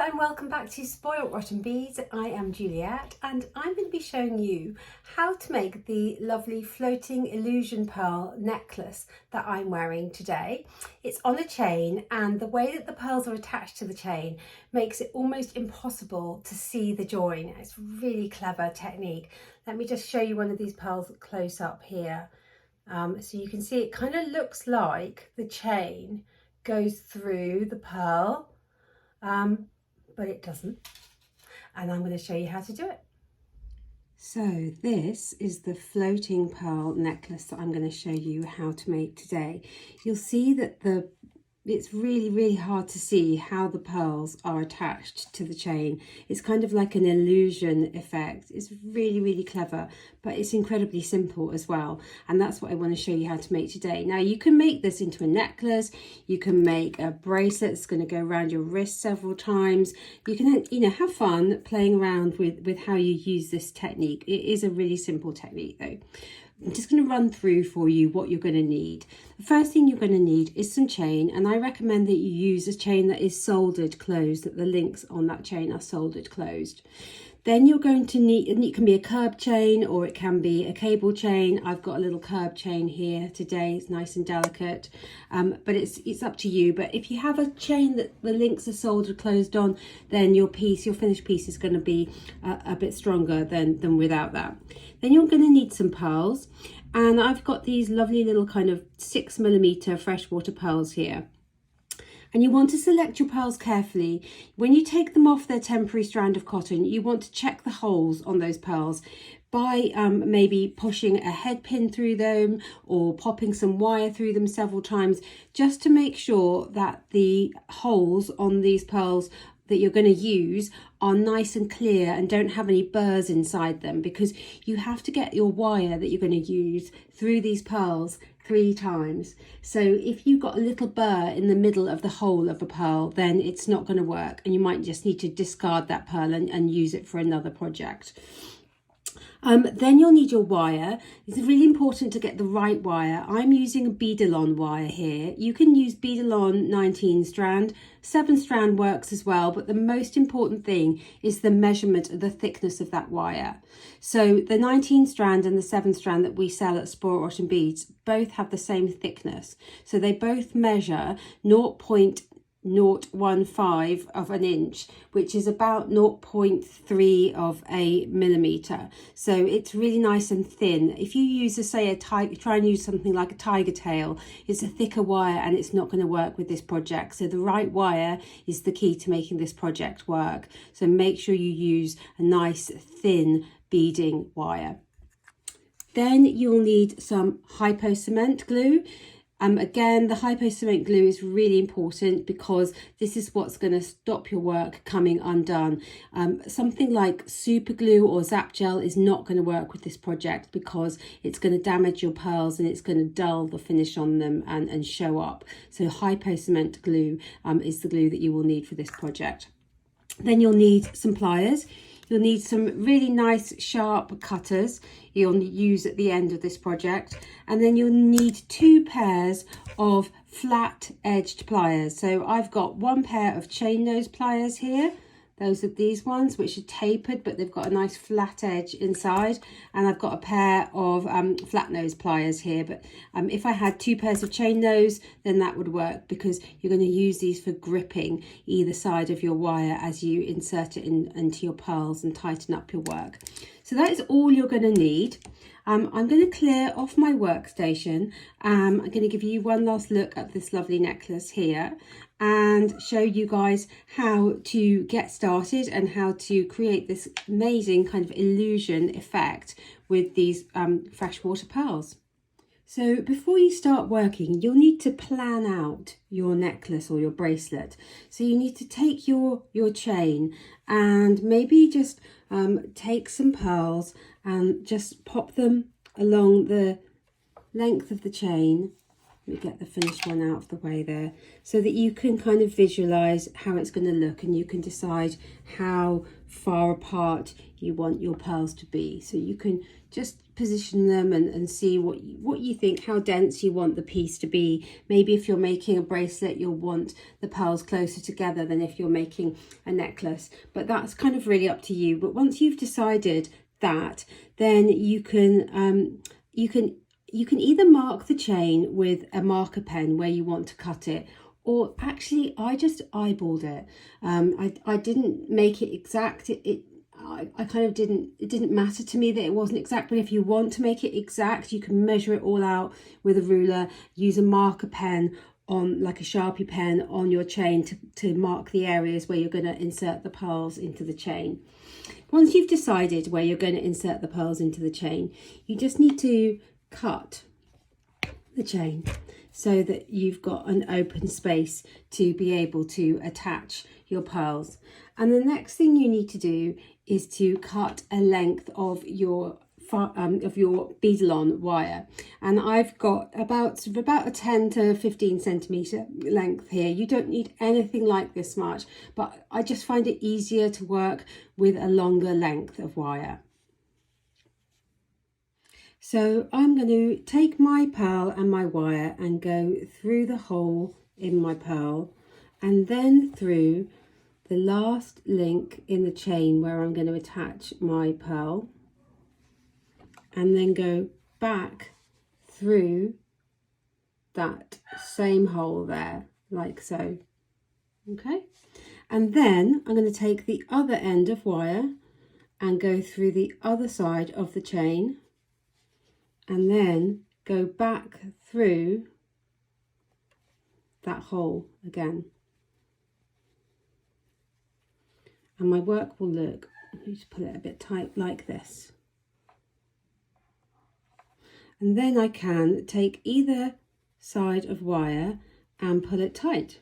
and welcome back to Spoilt Rotten Beads. I am Juliet and I'm going to be showing you how to make the lovely floating illusion pearl necklace that I'm wearing today. It's on a chain and the way that the pearls are attached to the chain makes it almost impossible to see the join. It's a really clever technique. Let me just show you one of these pearls close up here. So you can see it kind of looks like the chain goes through the pearl. But it doesn't, and I'm going to show you how to do it. So this is the floating pearl necklace that I'm going to show you how to make today. You'll see that it's really hard to see how the pearls are attached to the chain. It's kind of like an illusion effect. It's really clever, but it's incredibly simple as well, and that's what I want to show you how to make today. Now you can make this into a necklace, you can make a bracelet that's going to go around your wrist several times. You can have fun playing around with how you use this technique. It is a really simple technique though. I'm just going to run through for you what you're going to need. The first thing you're going to need is some chain, and I recommend that you use a chain that is soldered closed, that the links on that chain are soldered closed. Then you're going to need, and it can be a curb chain or it can be a cable chain. I've got a little curb chain here today. It's nice and delicate, but it's up to you. But if you have a chain that the links are soldered closed on, then your finished piece is going to be a bit stronger than without that. Then you're going to need some pearls, and I've got these lovely little kind of 6mm freshwater pearls here. And you want to select your pearls carefully. When you take them off their temporary strand of cotton, you want to check the holes on those pearls by maybe pushing a head pin through them or popping some wire through them several times, just to make sure that the holes on these pearls that you're going to use are nice and clear and don't have any burrs inside them, because you have to get your wire that you're going to use through these pearls 3 times. So if you've got a little burr in the middle of the hole of a pearl, then it's not going to work, and you might just need to discard that pearl and use it for another project. Then you'll need your wire. It's really important to get the right wire. I'm using a Beadalon wire here. You can use Beadalon 19 strand, 7 strand works as well, but the most important thing is the measurement of the thickness of that wire. So the 19 strand and the 7 strand that we sell at Spoilt Rotten Beads both have the same thickness. So they both measure 0.015 of an inch, which is about 0.3 of a millimeter. So it's really nice and thin. If you use try and use something like a tiger tail, it's a thicker wire and it's not going to work with this project. So the right wire is the key to making this project work. So make sure you use a nice thin beading wire. Then you'll need some Hypo Cement Glue. Again, the Hypo Cement Glue is really important because this is what's going to stop your work coming undone. Something like super glue or zap gel is not going to work with this project because it's going to damage your pearls and it's going to dull the finish on them and show up. So Hypo Cement Glue is the glue that you will need for this project. Then you'll need some pliers. You'll need some really nice sharp cutters you'll use at the end of this project, and then you'll need 2 pairs of flat edged pliers. So I've got 1 pair of chain nose pliers here. Those are these ones, which are tapered, but they've got a nice flat edge inside. And I've got a pair of flat nose pliers here. But if I had 2 pairs of chain nose, then that would work, because you're going to use these for gripping either side of your wire as you insert it into your pearls and tighten up your work. So that is all you're going to need. I'm going to clear off my workstation. I'm going to give you one last look at this lovely necklace here and show you guys how to get started and how to create this amazing kind of illusion effect with these freshwater pearls. So before you start working, you'll need to plan out your necklace or your bracelet. So you need to take your chain and maybe just take some pearls and just pop them along the length of the chain Let me get the finished one out of the way there, so that you can kind of visualize how it's going to look, and you can decide how far apart you want your pearls to be. So you can just position them and see what you think, how dense you want the piece to be. Maybe if you're making a bracelet, you'll want the pearls closer together than if you're making a necklace, but that's kind of really up to you. But once you've decided that, then you can either mark the chain with a marker pen where you want to cut it, or actually I just eyeballed it. I didn't make it exact. I kind of it didn't matter to me that it wasn't exact, but if you want to make it exact, you can measure it all out with a ruler, use a marker pen on, like a Sharpie pen, on your chain to mark the areas where you're going to insert the pearls into the chain. Once you've decided where you're going to insert the pearls into the chain, you just need to cut the chain so that you've got an open space to be able to attach your pearls. And the next thing you need to do is to cut a length of your beadalon wire, and I've got about a 10 to 15 centimeter length here. You don't need anything like this much, but I just find it easier to work with a longer length of wire. So I'm going to take my pearl and my wire and go through the hole in my pearl, and then through the last link in the chain where I'm going to attach my pearl, and then go back through that same hole there, like so. Okay, and then I'm going to take the other end of wire and go through the other side of the chain, and then go back through that hole again. And my work will look, let me just pull it a bit tight, like this. And then I can take either side of wire and pull it tight,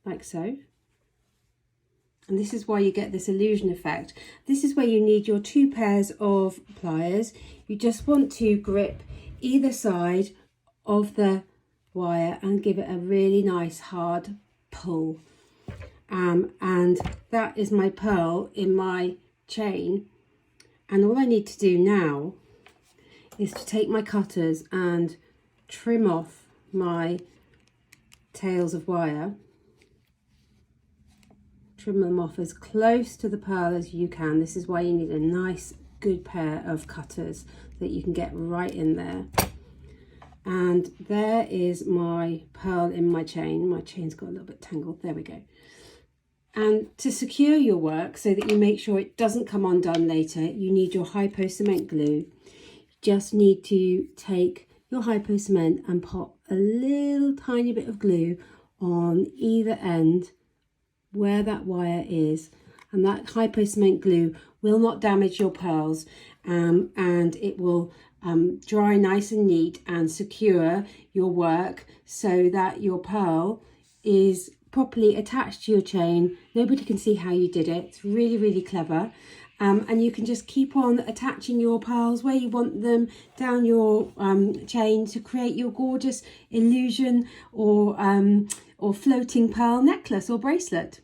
like so. And this is why you get this illusion effect. This is where you need your 2 pairs of pliers. You just want to grip either side of the wire and give it a really nice hard pull. And that is my pearl in my chain. And all I need to do now is to take my cutters and trim off my tails of wire. Trim them off as close to the pearl as you can. This is why you need a nice good pair of cutters that you can get right in there. And there is my pearl in my chain. My chain's got a little bit tangled. There we go. And to secure your work so that you make sure it doesn't come undone later, you need your Hypo Cement Glue. You just need to take your Hypo Cement and pop a little tiny bit of glue on either end where that wire is, and that Hypo Cement Glue will not damage your pearls, and it will dry nice and neat and secure your work so that your pearl is properly attached to your chain. Nobody can see how you did it. It's really, really clever. And you can just keep on attaching your pearls where you want them down your chain to create your gorgeous illusion or floating pearl necklace or bracelet.